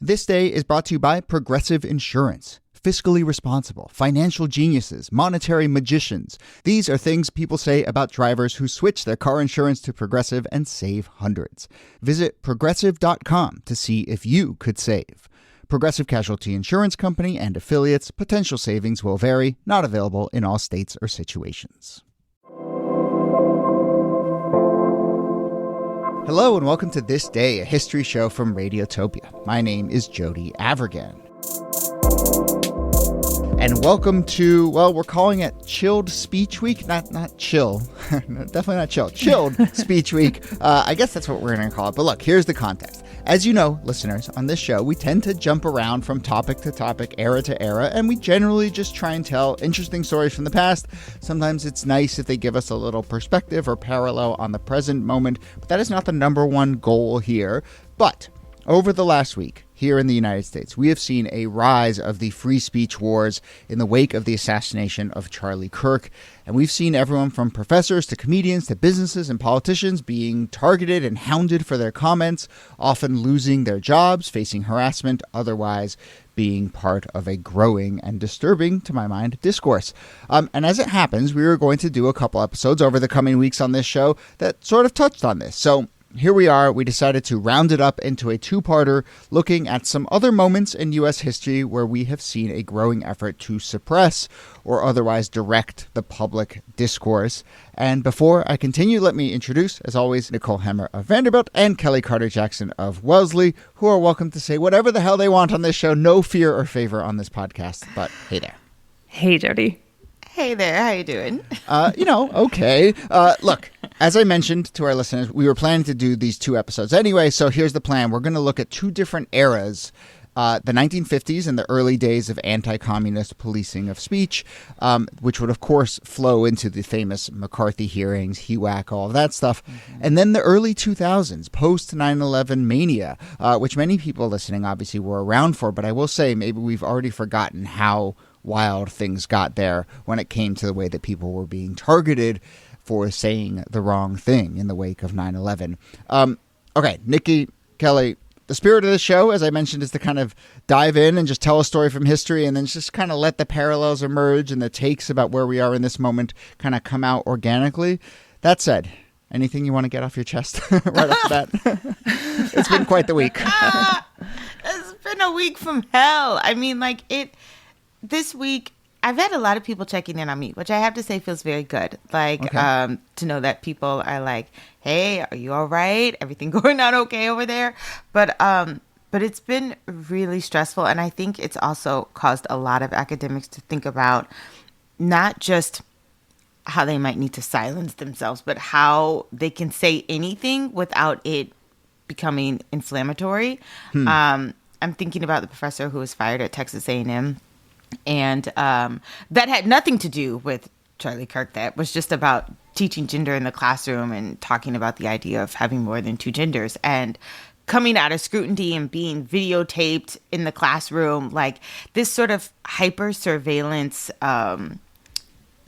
This day is brought to you by Progressive Insurance. Fiscally responsible, financial geniuses, monetary magicians. These are things people say about drivers who switch their car insurance to Progressive and save hundreds. Visit Progressive.com to see if you could save. Progressive Casualty Insurance Company and affiliates. Potential savings will vary. Not available in all states or situations. Hello and welcome to This Day, a history show from Radiotopia. My name is Jody Avergan. And welcome to, well, we're calling it Chilled Speech Week. Not chill. Definitely not chill. Chilled Speech Week. I guess that's what we're going to call it. But look, here's the context. As you know, listeners, on this show, we tend to jump around from topic to topic, era to era, and we generally just try and tell interesting stories from the past. Sometimes it's nice if they give us a little perspective or parallel on the present moment, but that is not the number one goal here. But over the last week, here in the United States, we have seen a rise of the free speech wars in the wake of the assassination of Charlie Kirk. And we've seen everyone from professors to comedians to businesses and politicians being targeted and hounded for their comments, often losing their jobs, facing harassment, otherwise being part of a growing and disturbing, to my mind, discourse. And as it happens, we are going to do a couple episodes over the coming weeks on this show that sort of touched on this. So here we are. We decided to round it up into a two-parter looking at some other moments in U.S. history where we have seen a growing effort to suppress or otherwise direct the public discourse. And before I continue, let me introduce, as always, Nicole Hemmer of Vanderbilt and Kellie Carter-Jackson of Wellesley, who are welcome to say whatever the hell they want on this show. No fear or favor on this podcast, but hey there. Hey, Jody. Hey there, how you doing? Okay. Look, as I mentioned to our listeners, we were planning to do these two episodes anyway, so here's the plan. We're going to look at two different eras, the 1950s and the early days of anti-communist policing of speech, which would, of course, flow into the famous McCarthy hearings, HEWAC, all of that stuff. Mm-hmm. And then the early 2000s, post 9/11 mania, which many people listening obviously were around for, but I will say maybe we've already forgotten how wild things got there when it came to the way that people were being targeted for saying the wrong thing in the wake of 9/11. Okay, Niki, Kellie, the spirit of the show, as I mentioned, is to kind of dive in and just tell a story from history and then just kind of let the parallels emerge and the takes about where we are in this moment kind of come out organically. That said, anything you want to get off your chest right off the bat? It's been quite the week. It's been a week from hell. I mean, this week, I've had a lot of people checking in on me, which I have to say feels very good. To know that people are like, hey, are you all right? Everything going on okay over there? But it's been really stressful. And I think it's also caused a lot of academics to think about not just how they might need to silence themselves, but how they can say anything without it becoming inflammatory. I'm thinking about the professor who was fired at Texas A&M. And that had nothing to do with Charlie Kirk. That was just about teaching gender in the classroom and talking about the idea of having more than two genders and coming out of scrutiny and being videotaped in the classroom. Like this sort of hyper surveillance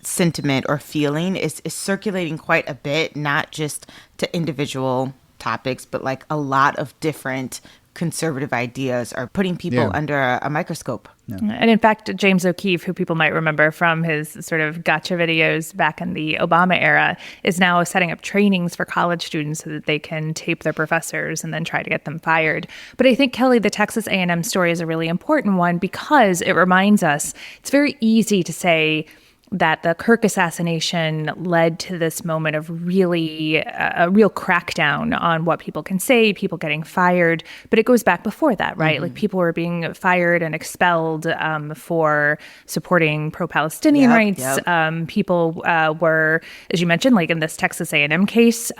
sentiment or feeling is circulating quite a bit, not just to individual topics, but like a lot of different conservative ideas are putting people under a microscope. Yeah. And in fact, James O'Keefe, who people might remember from his sort of gotcha videos back in the Obama era, is now setting up trainings for college students so that they can tape their professors and then try to get them fired. But I think, Kellie, the Texas A&M story is a really important one because it reminds us it's very easy to say that the Kirk assassination led to this moment of really a real crackdown on what people can say, people getting fired. But it goes back before that, right? Mm-hmm. Like people were being fired and expelled for supporting pro-Palestinian rights. Yep. People were, as you mentioned, like in this Texas A&M case,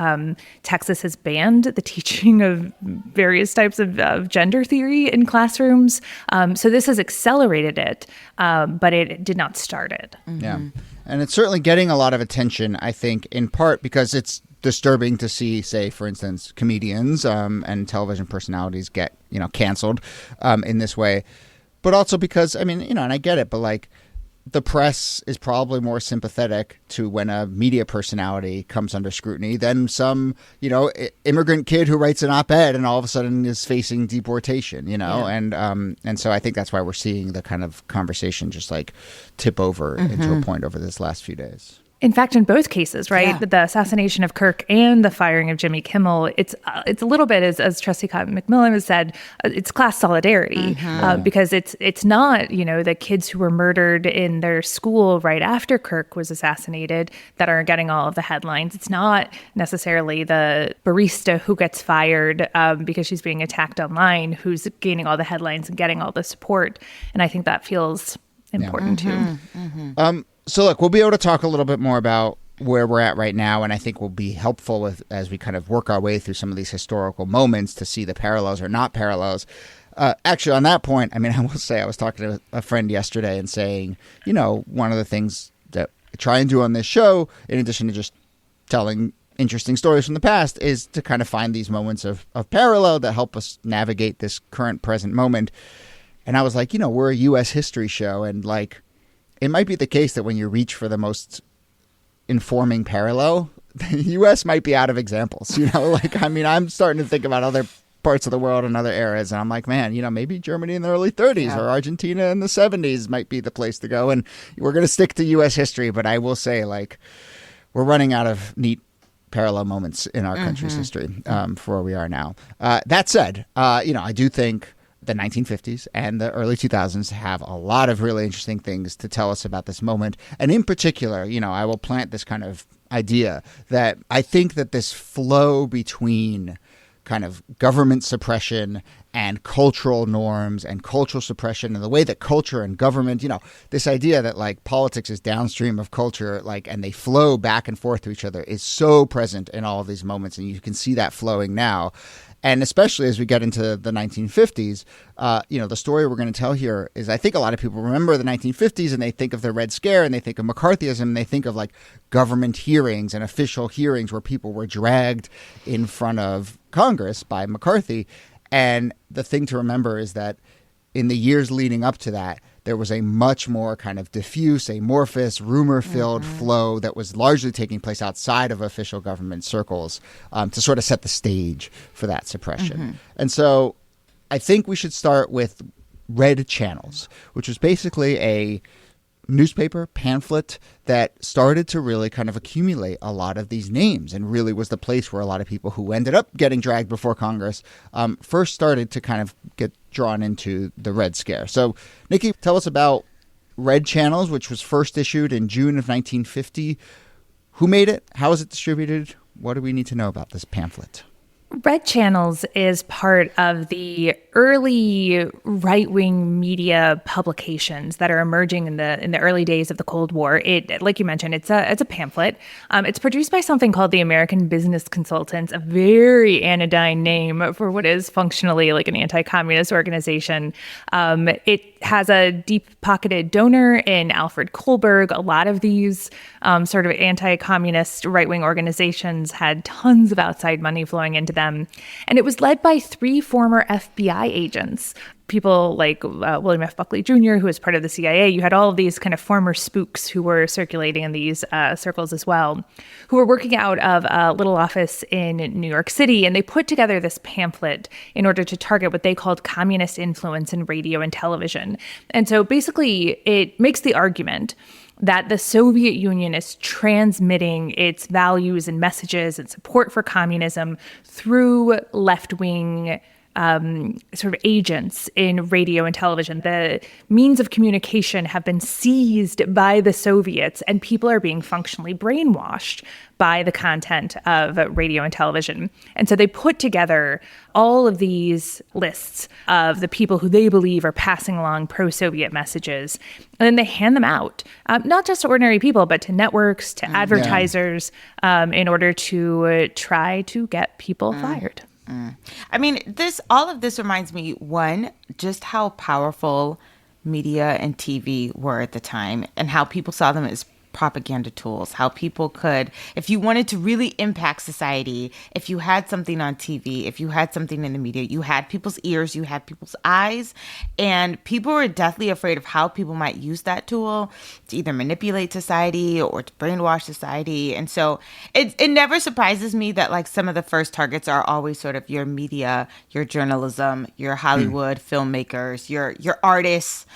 Texas has banned the teaching of various types of gender theory in classrooms. So this has accelerated it, but it did not start it. Mm-hmm. Yeah. And it's certainly getting a lot of attention, I think, in part because it's disturbing to see, say, for instance, comedians and television personalities get, canceled in this way. But also because, and I get it, but the press is probably more sympathetic to when a media personality comes under scrutiny than some, immigrant kid who writes an op-ed and all of a sudden is facing deportation, and so I think that's why we're seeing the kind of conversation just like tip over into a point over this last few days. In fact, in both cases, right, the assassination of Kirk and the firing of Jimmy Kimmel, it's a little bit, as Trustee Cotton McMillan has said, it's class solidarity because it's not, the kids who were murdered in their school right after Kirk was assassinated that are getting all of the headlines. It's not necessarily the barista who gets fired because she's being attacked online who's gaining all the headlines and getting all the support. And I think that feels important too. So look, we'll be able to talk a little bit more about where we're at right now, and I think will be helpful as we kind of work our way through some of these historical moments to see the parallels or not parallels. Actually, on that point, I will say I was talking to a friend yesterday and saying, one of the things that I try and do on this show, in addition to just telling interesting stories from the past, is to kind of find these moments of parallel that help us navigate this current present moment. And I was like, we're a U.S. history show, and like, it might be the case that when you reach for the most informing parallel, the U.S. might be out of examples. I'm starting to think about other parts of the world and other eras, and I'm like, man, maybe Germany in the early 30s or Argentina in the 70s might be the place to go. And we're going to stick to U.S. history, but I will say, like, we're running out of neat parallel moments in our country's history for where we are now. That said, I do think the 1950s and the early 2000s have a lot of really interesting things to tell us about this moment. And in particular, I will plant this kind of idea that I think that this flow between kind of government suppression and cultural norms and cultural suppression and the way that culture and government, this idea that like politics is downstream of culture, like, and they flow back and forth to each other is so present in all of these moments. And you can see that flowing now. And especially as we get into the 1950s, the story we're going to tell here is I think a lot of people remember the 1950s and they think of the Red Scare and they think of McCarthyism and they think of like government hearings and official hearings where people were dragged in front of Congress by McCarthy. And the thing to remember is that in the years leading up to that, there was a much more kind of diffuse, amorphous, rumor-filled flow that was largely taking place outside of official government circles to sort of set the stage for that suppression. And so I think we should start with Red Channels, which was basically a newspaper pamphlet that started to really kind of accumulate a lot of these names and really was the place where a lot of people who ended up getting dragged before Congress first started to kind of get drawn into the Red Scare. So, Niki, tell us about Red Channels, which was first issued in June of 1950. Who made it? How is it distributed? What do we need to know about this pamphlet? Red Channels is part of the early right-wing media publications that are emerging in the early days of the Cold War. It, like you mentioned, it's a pamphlet. It's produced by something called the American Business Consultants, a very anodyne name for what is functionally like an anti-communist organization. It has a deep-pocketed donor in Alfred Kohlberg. A lot of these sort of anti-communist right-wing organizations had tons of outside money flowing into them. And it was led by 3 former FBI agents, people like William F. Buckley Jr., who was part of the CIA. You had all of these kind of former spooks who were circulating in these circles as well, who were working out of a little office in New York City. And they put together this pamphlet in order to target what they called communist influence in radio and television. And so basically it makes the argument that the Soviet Union is transmitting its values and messages and support for communism through left-wing sort of agents in radio and television. The means of communication have been seized by the Soviets, and people are being functionally brainwashed by the content of radio and television. And so they put together all of these lists of the people who they believe are passing along pro-Soviet messages, and then they hand them out, not just to ordinary people, but to networks, to advertisers, in order to try to get people fired. I mean, all of this reminds me, one, just how powerful media and TV were at the time and how people saw them as propaganda tools, how people could, if you wanted to really impact society, if you had something on TV, if you had something in the media, you had people's ears, you had people's eyes, and people were deathly afraid of how people might use that tool to either manipulate society or to brainwash society. And so it never surprises me that like some of the first targets are always sort of your media, your journalism, your Hollywood filmmakers, your artists.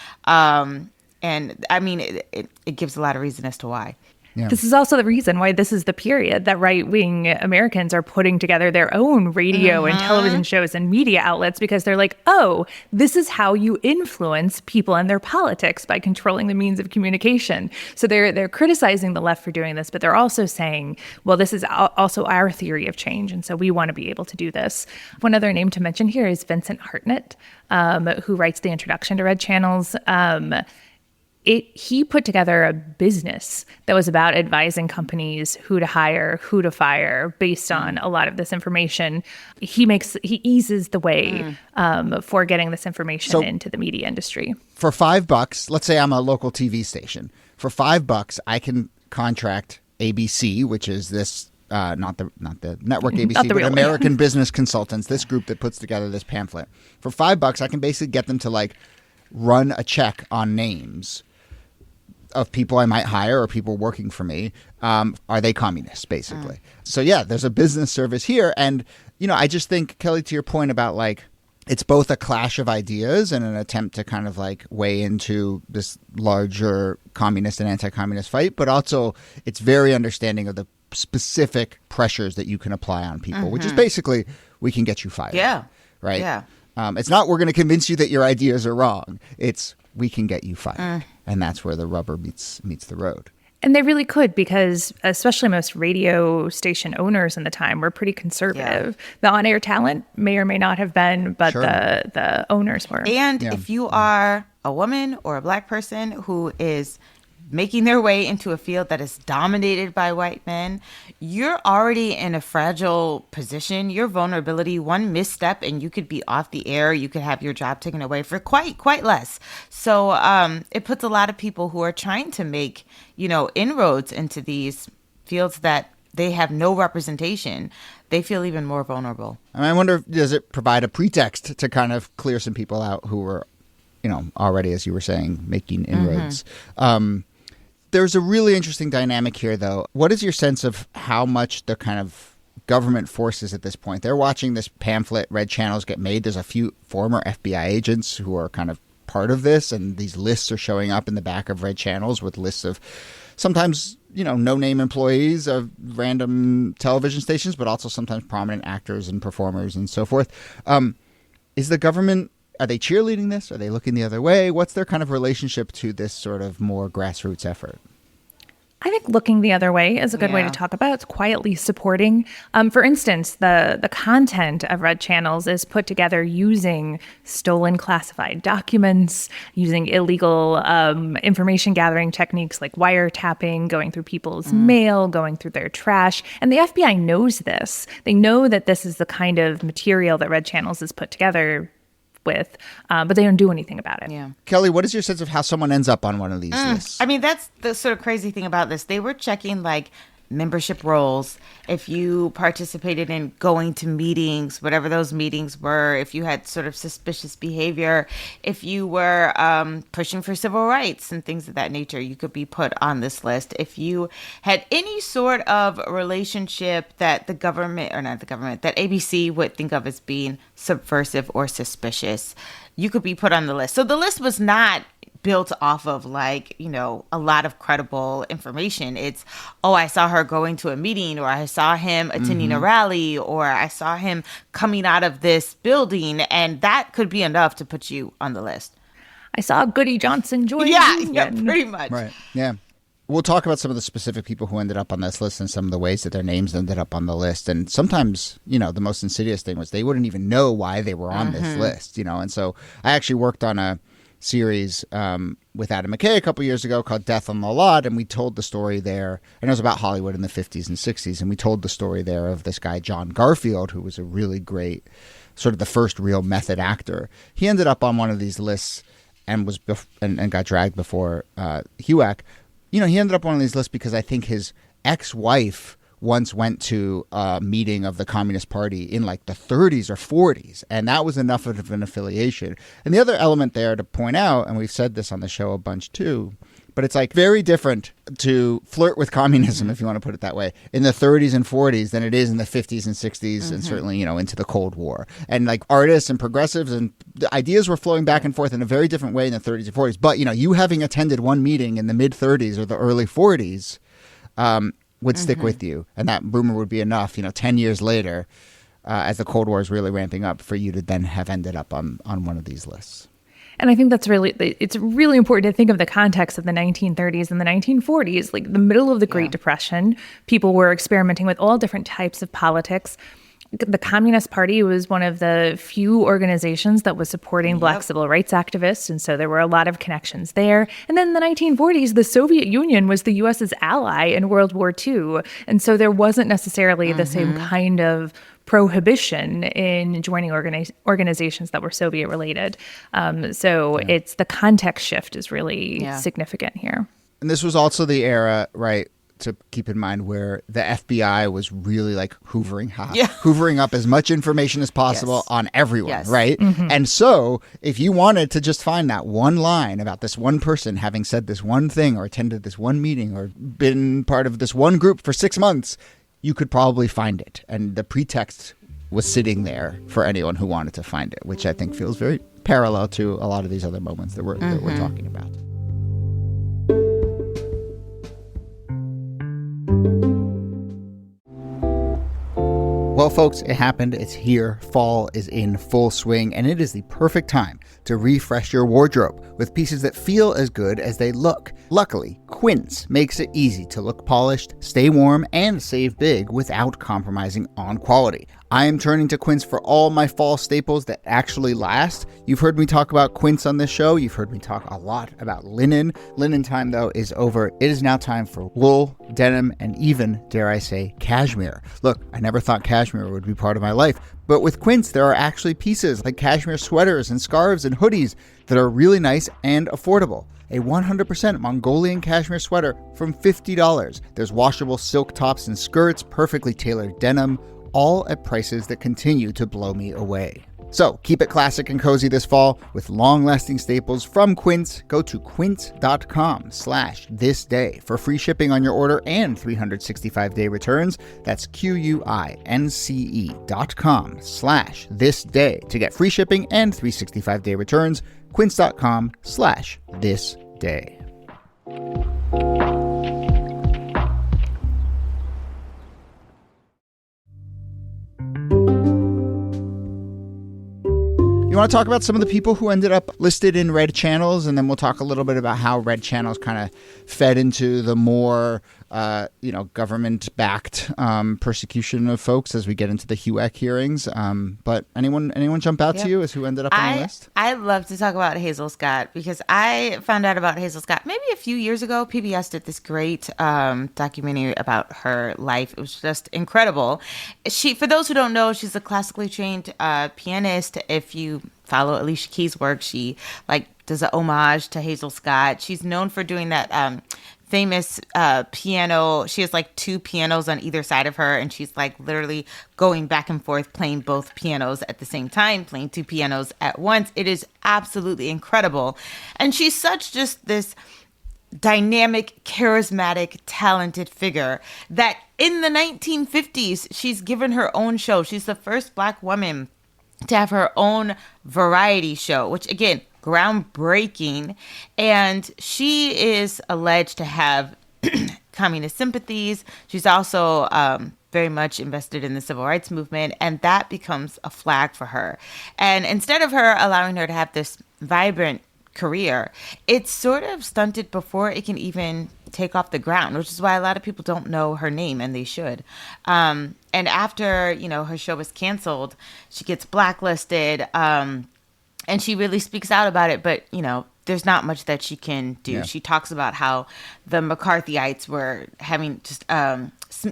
And I mean, it gives a lot of reason as to why. Yeah. This is also the reason why this is the period that right-wing Americans are putting together their own radio and television shows and media outlets, because they're like, oh, this is how you influence people and their politics, by controlling the means of communication. So they're criticizing the left for doing this, but they're also saying, well, this is also our theory of change, and so we want to be able to do this. One other name to mention here is Vincent Hartnett, who writes the introduction to Red Channels. He put together a business that was about advising companies who to hire, who to fire, based on a lot of this information. He eases the way for getting this information into the media industry. For $5, let's say I'm a local TV station. For $5, I can contract ABC, which is this not the network ABC, but American Business Consultants, this group that puts together this pamphlet. For $5, I can basically get them to like run a check on names of people I might hire or people working for me. Are they communists, basically? So yeah, there's a business service here. And, you know, I just think, Kellie, to your point about like, it's both a clash of ideas and an attempt to kind of like weigh into this larger communist and anti-communist fight, but also it's very understanding of the specific pressures that you can apply on people, which is basically, we can get you fired. Yeah. Right? Yeah. It's not, we're going to convince you that your ideas are wrong. It's, we can get you fired. And that's where the rubber meets the road. And they really could, because especially most radio station owners in the time were pretty conservative. Yeah. The on-air talent may or may not have been, but the owners were. And if you are a woman or a Black person who is making their way into a field that is dominated by white men, you're already in a fragile position. Your vulnerability, one misstep, and you could be off the air. You could have your job taken away for quite less. So it puts a lot of people who are trying to make, you know, inroads into these fields that they have no representation. They feel even more vulnerable. And I wonder, does it provide a pretext to kind of clear some people out who were, you know, already, as you were saying, making inroads? There's a really interesting dynamic here, though. What is your sense of how much the kind of government forces at this point? They're watching this pamphlet, Red Channels, get made. There's a few former FBI agents who are kind of part of this, and these lists are showing up in the back of Red Channels with lists of sometimes, you know, no-name employees of random television stations, but also sometimes prominent actors and performers and so forth. Is the government... Are they cheerleading this? Are they looking the other way? What's their kind of relationship to this sort of more grassroots effort? I think looking the other way is a good way to talk about it. It's quietly supporting. For instance, the content of Red Channels is put together using stolen classified documents, using illegal information gathering techniques like wiretapping, going through people's mail, going through their trash. And the FBI knows this. They know that this is the kind of material that Red Channels is put together with, but they don't do anything about it. Yeah. Kellie, what is your sense of how someone ends up on one of these lists? I mean, that's the sort of crazy thing about this. They were checking like membership rolls, if you participated in going to meetings, whatever those meetings were, if you had sort of suspicious behavior, if you were pushing for civil rights and things of that nature, you could be put on this list. If you had any sort of relationship that the government, or not the government, that ABC would think of as being subversive or suspicious, you could be put on the list. So the list was not built off of like, you know, a lot of credible information. It's, oh, I saw her going to a meeting, or I saw him attending a rally, or I saw him coming out of this building, and that could be enough to put you on the list. I saw Goody Johnson join. Yeah, pretty much. Right. Yeah. We'll talk about some of the specific people who ended up on this list and some of the ways that their names ended up on the list. And sometimes, you know, the most insidious thing was they wouldn't even know why they were on this list, you know. And so I actually worked on a series with Adam McKay a couple years ago called Death on the Lot, and we told the story there, and it was about Hollywood in the 50s and 60s, and we told the story there of this guy John Garfield, who was a really great, sort of the first real method actor. He ended up on one of these lists and was and got dragged before HUAC. he ended up on these lists because I think his ex-wife once went to a meeting of the Communist Party in like the 30s or 40s, and that was enough of an affiliation. And the other element there to point out, and we've said this on the show a bunch too, but it's like very different to flirt with communism, if you want to put it that way, in the 30s and 40s than it is in the 50s and 60s and certainly, into the Cold War. And like artists and progressives and the ideas were flowing back and forth in a very different way in the 30s and 40s. But, you having attended one meeting in the mid 30s or the early 40s, would stick with you. And that rumor would be enough, 10 years later, as the Cold War is really ramping up, for you to then have ended up on one of these lists. And I think it's really important to think of the context of the 1930s and the 1940s, like the middle of the Great Depression. People were experimenting with all different types of politics. The Communist Party was one of the few organizations that was supporting Black civil rights activists, and so there were a lot of connections there. And then in the 1940s, the Soviet Union was the U.S.'s ally in World War II, and so there wasn't necessarily the same kind of prohibition in joining organizations that were Soviet related. It's the context shift is really significant here. And this was also the era, right, to keep in mind, where the FBI was really like hoovering up as much information as possible on everyone, right? And so if you wanted to just find that one line about this one person having said this one thing or attended this one meeting or been part of this one group for 6 months, you could probably find it. And the pretext was sitting there for anyone who wanted to find it, which I think feels very parallel to a lot of these other moments that we're talking about. Well, folks, it happened. It's here. Fall is in full swing, and it is the perfect time to refresh your wardrobe with pieces that feel as good as they look. Luckily, Quince makes it easy to look polished, stay warm, and save big without compromising on quality. I am turning to Quince for all my fall staples that actually last. You've heard me talk about Quince on this show. You've heard me talk a lot about linen. Linen time, though, is over. It is now time for wool, denim, and even, dare I say, cashmere. Look, I never thought cashmere would be part of my life, but with Quince, there are actually pieces like cashmere sweaters and scarves and hoodies that are really nice and affordable. A 100% Mongolian cashmere sweater from $50. There's washable silk tops and skirts, perfectly tailored denim, all at prices that continue to blow me away. So keep it classic and cozy this fall with long-lasting staples from Quince. Go to quince.com/thisday for free shipping on your order and 365-day returns. That's QUINCE.com/thisday to get free shipping and 365-day returns. Quince.com/thisday. You want to talk about some of the people who ended up listed in red channels, and then we'll talk a little bit about how red channels kind of fed into the more, government-backed persecution of folks as we get into the HUAC hearings. But anyone jump out to you as who ended up on the list? I love to talk about Hazel Scott because I found out about Hazel Scott maybe a few years ago. PBS did this great documentary about her life. It was just incredible. For those who don't know, she's a classically trained pianist. If you follow Alicia Keys' work, she does a homage to Hazel Scott. She's known for doing that famous piano. She has two pianos on either side of her, and she's literally going back and forth playing both pianos at the same time, playing two pianos at once. It is absolutely incredible. And she's such just this dynamic, charismatic, talented figure that in the 1950s, she's given her own show. She's the first Black woman to have her own variety show, which again, groundbreaking. And she is alleged to have communist sympathies. She's also very much invested in the civil rights movement, and that becomes a flag for her. And instead of her allowing her to have this vibrant career, it's sort of stunted before it can even take off the ground, which is why a lot of people don't know her name, and they should. And after, her show was canceled, she gets blacklisted, and she really speaks out about it. But, there's not much that she can do. Yeah. She talks about how the McCarthyites were having just,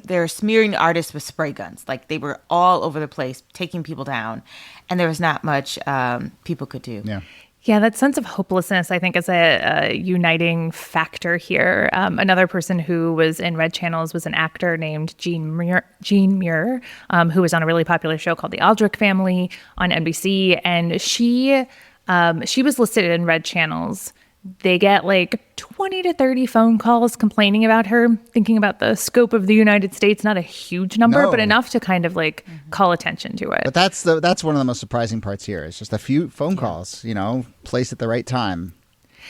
they're smearing artists with spray guns. They were all over the place, taking people down. And there was not much people could do. Yeah. Yeah, that sense of hopelessness, I think, is a uniting factor here. Another person who was in Red Channels was an actor named Jean Muir, who was on a really popular show called The Aldrich Family on NBC. And she was listed in Red Channels. They get like 20 to 30 phone calls complaining about her, thinking about the scope of the United States. Not a huge number, but enough to kind of like call attention to it. But that's one of the most surprising parts here. It's just a few phone calls, placed at the right time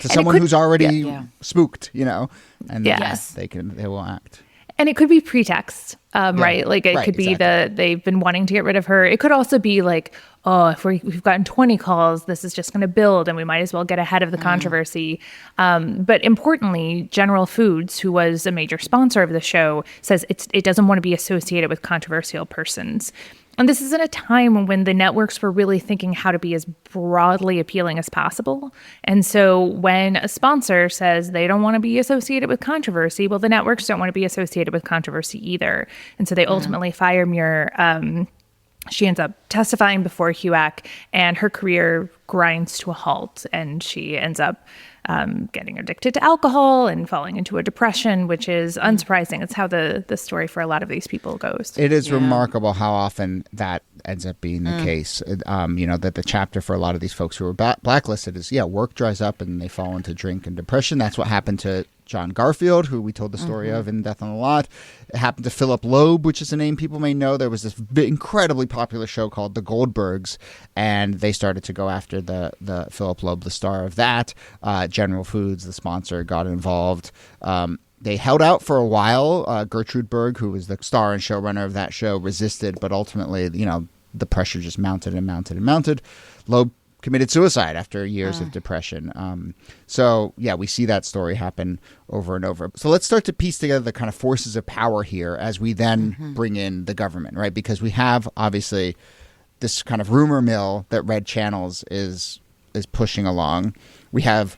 to someone who's already spooked, and they will act. And it could be pretext, right? Like it could be that they've been wanting to get rid of her. It could also be like, oh, if we've gotten 20 calls, this is just going to build and we might as well get ahead of the controversy. But importantly, General Foods, who was a major sponsor of the show, says it doesn't want to be associated with controversial persons. And this is at a time when the networks were really thinking how to be as broadly appealing as possible. And so when a sponsor says they don't want to be associated with controversy, well, the networks don't want to be associated with controversy either. And so they ultimately fire Muir. She ends up testifying before HUAC, and her career grinds to a halt. And she ends up getting addicted to alcohol and falling into a depression, which is unsurprising. It's how the story for a lot of these people goes. It is remarkable how often that ends up being the case. That the chapter for a lot of these folks who are blacklisted is, work dries up and they fall into drink and depression. That's what happened to John Garfield, who we told the story of in Death on the Lot. It happened to Philip Loeb, which is a name people may know. There was this incredibly popular show called The Goldbergs, and they started to go after the Philip Loeb, the star of that. General Foods, the sponsor, got involved. They held out for a while. Gertrude Berg, who was the star and showrunner of that show, resisted, but ultimately, the pressure just mounted and mounted and mounted. Loeb committed suicide after years of depression. We see that story happen over and over. So let's start to piece together the kind of forces of power here as we then bring in the government, right? Because we have, obviously, this kind of rumor mill that Red Channels is pushing along. We have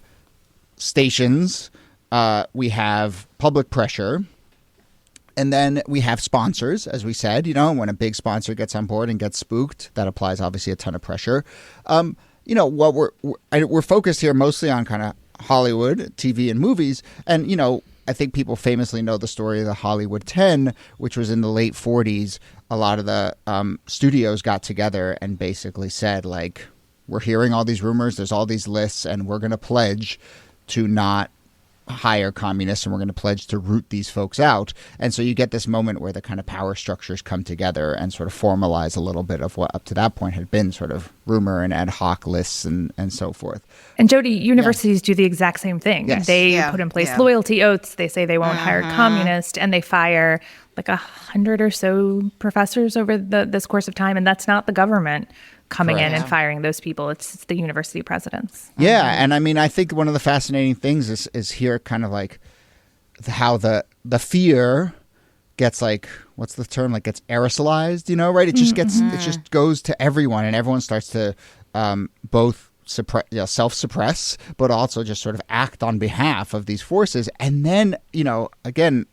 stations. We have public pressure. And then we have sponsors, as we said. When a big sponsor gets on board and gets spooked, that applies, obviously, a ton of pressure. What we're focused here mostly on kind of Hollywood, TV and movies. And, I think people famously know the story of the Hollywood 10, which was in the late 40s. A lot of the studios got together and basically said, like, we're hearing all these rumors, there's all these lists, and we're going to pledge to not hire communists, and we're going to pledge to root these folks out. And so you get this moment where the kind of power structures come together and sort of formalize a little bit of what up to that point had been sort of rumor and ad hoc lists and so forth. And Jody, universities do the exact same thing. Yes. They put in place loyalty oaths. They say they won't hire communists, and they fire like 100 or so professors over this course of time. And that's not the government coming in and firing those people. It's the university presidents. Yeah. And I mean, I think one of the fascinating things is here kind of like how the fear gets like, what's the term? Like gets aerosolized, right? It just gets, it just goes to everyone, and everyone starts to both self-suppress, but also just sort of act on behalf of these forces. And then, again,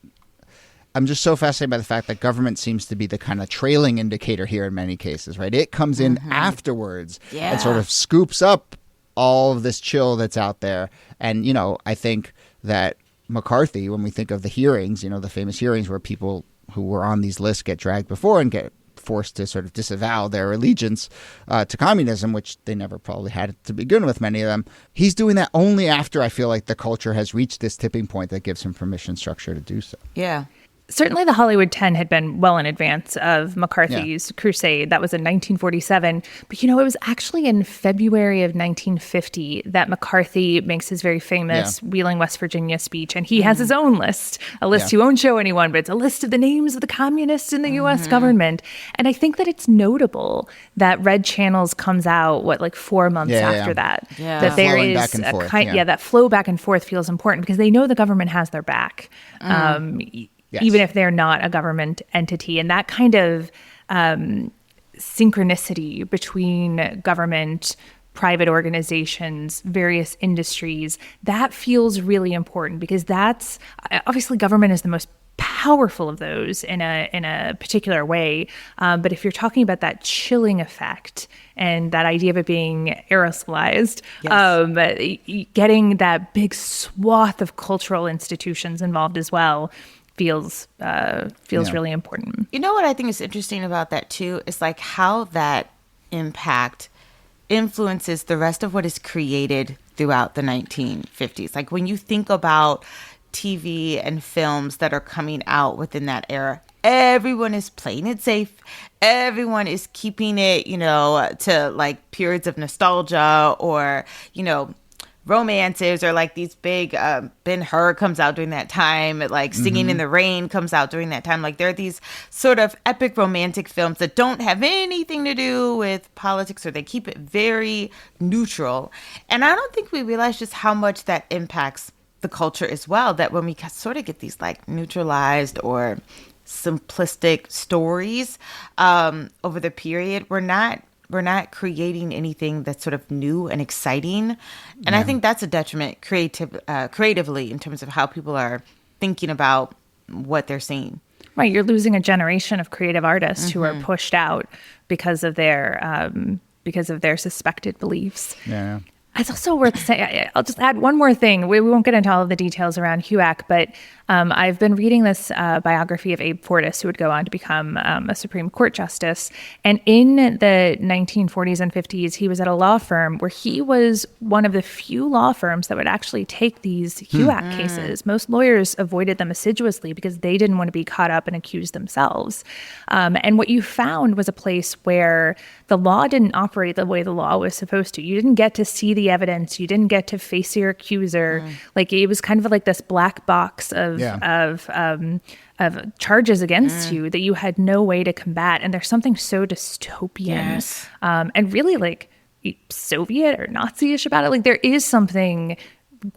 I'm just so fascinated by the fact that government seems to be the kind of trailing indicator here in many cases, right? It comes in afterwards and sort of scoops up all of this chill that's out there. And, I think that McCarthy, when we think of the hearings, the famous hearings where people who were on these lists get dragged before and get forced to sort of disavow their allegiance to communism, which they never probably had to begin with, many of them. He's doing that only after I feel like the culture has reached this tipping point that gives him permission structure to do so. Yeah. Certainly the Hollywood 10 had been well in advance of McCarthy's crusade. That was in 1947. But, it was actually in February of 1950 that McCarthy makes his very famous Wheeling, West Virginia speech. And he has his own list, a list he won't show anyone, but it's a list of the names of the communists in the U.S. government. And I think that it's notable that Red Channels comes out, 4 months after that. Yeah. That there Flowing is back and a forth, kind, that flow back and forth feels important because they know the government has their back. Yes. Even if they're not a government entity. And that kind of synchronicity between government, private organizations, various industries, that feels really important because that's obviously government is the most powerful of those in a particular way. But if you're talking about that chilling effect and that idea of it being aerosolized, getting that big swath of cultural institutions involved as well feels really important. You know what I think is interesting about that too is like how that impact influences the rest of what is created throughout the 1950s. Like when you think about TV and films that are coming out within that era, everyone is playing it safe. Everyone is keeping it, to like periods of nostalgia or, romances, or like these big Ben-Hur comes out during that time, like Singing in the Rain comes out during that time. Like there are these sort of epic romantic films that don't have anything to do with politics, or they keep it very neutral. And I don't think we realize just how much that impacts the culture as well, that when we sort of get these like neutralized or simplistic stories over the period, we're not creating anything that's sort of new and exciting. And I think that's a detriment creatively in terms of how people are thinking about what they're seeing. Right. You're losing a generation of creative artists who are pushed out because of their suspected beliefs. Yeah. It's also worth saying, I'll just add one more thing. We won't get into all of the details around HUAC, but I've been reading this biography of Abe Fortas, who would go on to become a Supreme Court justice. And in the 1940s and 50s, he was at a law firm where he was one of the few law firms that would actually take these HUAC cases. Most lawyers avoided them assiduously because they didn't want to be caught up and accused themselves. And what you found was a place where the law didn't operate the way the law was supposed to. You didn't get to see the evidence. You didn't get to face your accuser. Like it was kind of like this black box of charges against you that you had no way to combat. And there's something so dystopian and really like Soviet or Nazi-ish about it. Like there is something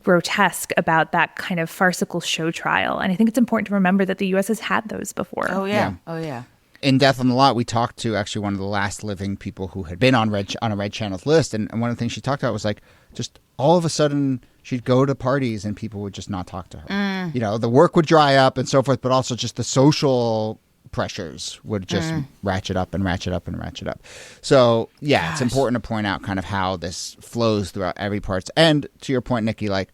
grotesque about that kind of farcical show trial. And I think it's important to remember that the U.S. has had those before. Oh, yeah. In Death on the Lot, we talked to actually one of the last living people who had been on a Red Channel's list. And one of the things she talked about was like, just all of a sudden she'd go to parties and people would just not talk to her. The work would dry up and so forth, but also just the social pressures would just ratchet up and ratchet up and ratchet up. So, it's important to point out kind of how this flows throughout every part. And to your point, Niki, like,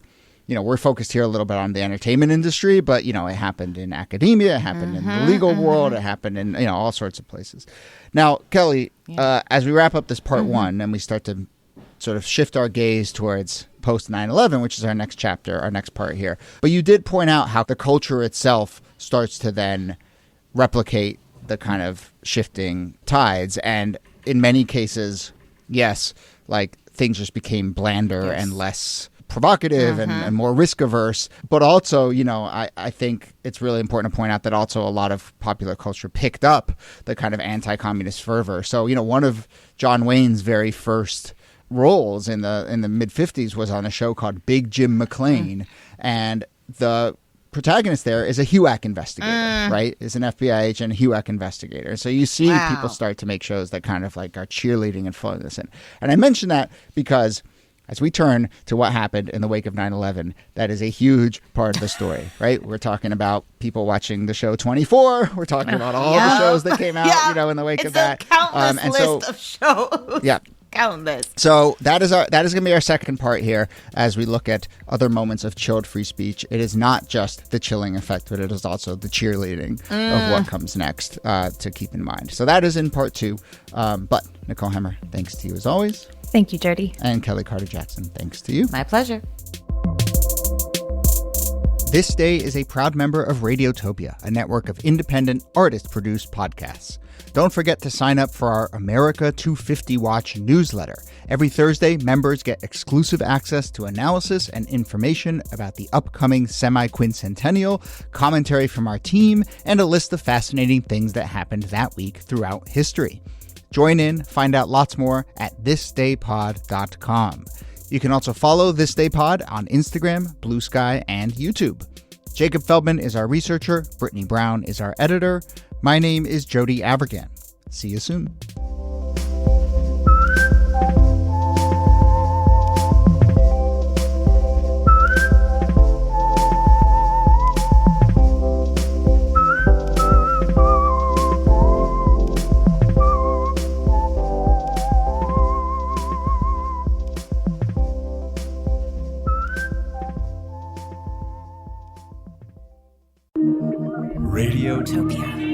we're focused here a little bit on the entertainment industry, but, it happened in academia, it happened in the legal world, it happened in, all sorts of places. Now, Kellie, as we wrap up this part one and we start to sort of shift our gaze towards post 9/11, which is our next chapter, our next part here. But you did point out how the culture itself starts to then replicate the kind of shifting tides. And in many cases, yes, like things just became blander and less provocative and more risk averse. But also, I think it's really important to point out that also a lot of popular culture picked up the kind of anti-communist fervor. So, one of John Wayne's very first roles in the mid-50s was on a show called Big Jim McLean. And the protagonist there is a HUAC investigator, right? Is an FBI agent, a HUAC investigator. So you see people start to make shows that kind of like are cheerleading and flowing this in. And I mention that because as we turn to what happened in the wake of 9/11, that is a huge part of the story, right? We're talking about people watching the show 24. We're talking about all the shows that came out, in the wake of that. It's a countless list of shows. Yeah. Countless. So that is going to be our second part here as we look at other moments of chilled free speech. It is not just the chilling effect, but it is also the cheerleading of what comes next to keep in mind. So that is in part two. But Nicole Hemmer, thanks to you as always. Thank you, Jody. And Kellie Carter-Jackson, thanks to you. My pleasure. This Day is a proud member of Radiotopia, a network of independent, artist-produced podcasts. Don't forget to sign up for our America250 Watch newsletter. Every Thursday, members get exclusive access to analysis and information about the upcoming semi-quincentennial, commentary from our team, and a list of fascinating things that happened that week throughout history. Join in, find out lots more at thisdaypod.com. You can also follow This Day Pod on Instagram, Blue Sky, and YouTube. Jacob Feldman is our researcher. Brittany Brown is our editor. My name is Jody Avirgan. See you soon. Radiotopia.